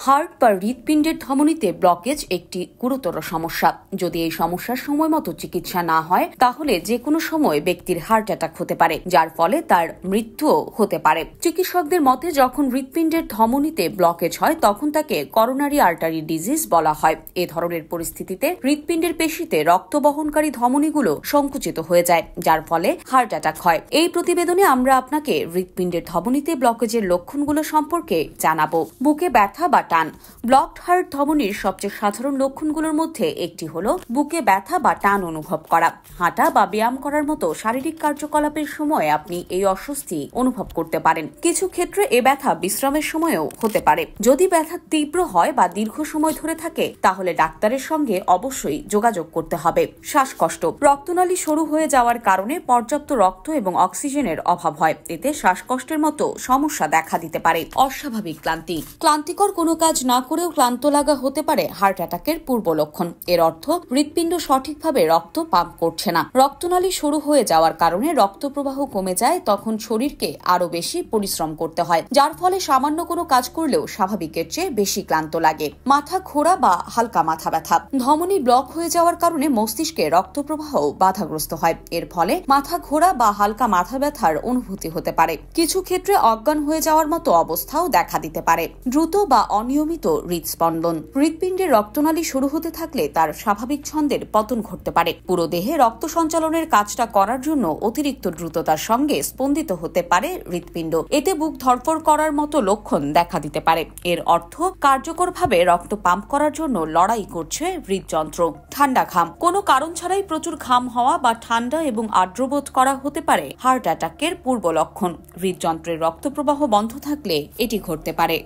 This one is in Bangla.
হার্ট বা হৃৎপিণ্ডের ধমনীতে ব্লকেজ একটি গুরুতর সমস্যা। যদি এই সমস্যার সময় মতো চিকিৎসা না হয় তাহলে যে কোনো সময় ব্যক্তির হার্ট অ্যাটাক হতে পারে, যার ফলে তার মৃত্যুও হতে পারে। চিকিৎসকদের মতে যখন হৃৎপিণ্ডের ধমনীতে ব্লকেজ হয় তখন তাকে করোনারি আর্টারি ডিজিজ বলা হয়। এ ধরনের পরিস্থিতিতে হৃৎপিণ্ডের পেশিতে রক্ত বহনকারী ধমনীগুলো সংকুচিত হয়ে যায়, যার ফলে হার্ট অ্যাটাক হয়। এই প্রতিবেদনে আমরা আপনাকে হৃৎপিণ্ডের ধমনীতে ব্লকেজের লক্ষণগুলো সম্পর্কে জানাবো। বুকে ব্যথা বা টান। ব্লকড হার্ট ধমনীর সবচেয়ে সাধারণ লক্ষণগুলোর মধ্যে একটি হল বুকে ব্যথা বা টান অনুভব করা। হাঁটা বা ব্যায়াম করার মতো শারীরিক কার্যকলাপের সময় আপনি এই অস্বস্তি অনুভব করতে পারেন। কিছু ক্ষেত্রে এ ব্যথা বিশ্রামের সময়ও হতে পারে। যদি ব্যথা তীব্র হয় বা দীর্ঘ সময় ধরে থাকে তাহলে ডাক্তারের সঙ্গে অবশ্যই যোগাযোগ করতে হবে। শ্বাসকষ্ট। রক্তনালী সরু হয়ে যাওয়ার কারণে পর্যাপ্ত রক্ত এবং অক্সিজেনের অভাব হয়। এতে শ্বাসকষ্টের মতো সমস্যা দেখা দিতে পারে। অস্বাভাবিক ক্লান্তি। ক্লান্তিকর কোনো কাজ না করেও ক্লান্ত লাগা হতে পারে হার্ট অ্যাটাকের পূর্ব লক্ষণ। এর অর্থ হৃৎপিণ্ড সঠিকভাবে রক্ত পাম্প করছে না। রক্তনালী সরু হয়ে যাওয়ার কারণে রক্ত প্রবাহ কমে যায়, তখন শরীরকে আরো বেশি পরিশ্রম করতে হয়, যার ফলে সামান্য কোনো কাজ করলেও স্বাভাবিকের চেয়ে বেশি ক্লান্ত লাগে। মাথা ঘোরা বা হালকা মাথা ব্যথা। ধমনী ব্লক হয়ে যাওয়ার কারণে মস্তিষ্কে রক্ত প্রবাহ বাধাগ্রস্ত হয়। এর ফলে মাথা ঘোরা বা হালকা মাথা ব্যথার অনুভূতি হতে পারে। কিছু ক্ষেত্রে অজ্ঞান হয়ে যাওয়ার মতো অবস্থাও দেখা দিতে পারে। দ্রুত বা অনিয়মিত হৃদস্পন্দন। হৃৎপিণ্ডের রক্তনালী শুরু হতে থাকলে তার স্বাভাবিক ছন্দের পতন ঘটতে পারে। পুরো দেহে রক্ত সঞ্চালনের কাজটা করার জন্য অতিরিক্ত দ্রুততার সঙ্গে স্পন্দিত হতে পারে হৃৎপিণ্ড। এতে বুক ধড়ফড় করার মতো লক্ষণ দেখা দিতে পারে। এর অর্থ কার্যকরভাবে রক্ত পাম্প করার জন্য লড়াই করছে হৃদযন্ত্র। ঠান্ডা ঘাম। কোনো কারণ ছাড়াই প্রচুর ঘাম হওয়া বা ঠান্ডা এবং আর্দ্রবোধ করা হতে পারে হার্ট অ্যাটাকের পূর্ব লক্ষণ। হৃদযন্ত্রের রক্ত প্রবাহ বন্ধ থাকলে এটি ঘটতে পারে।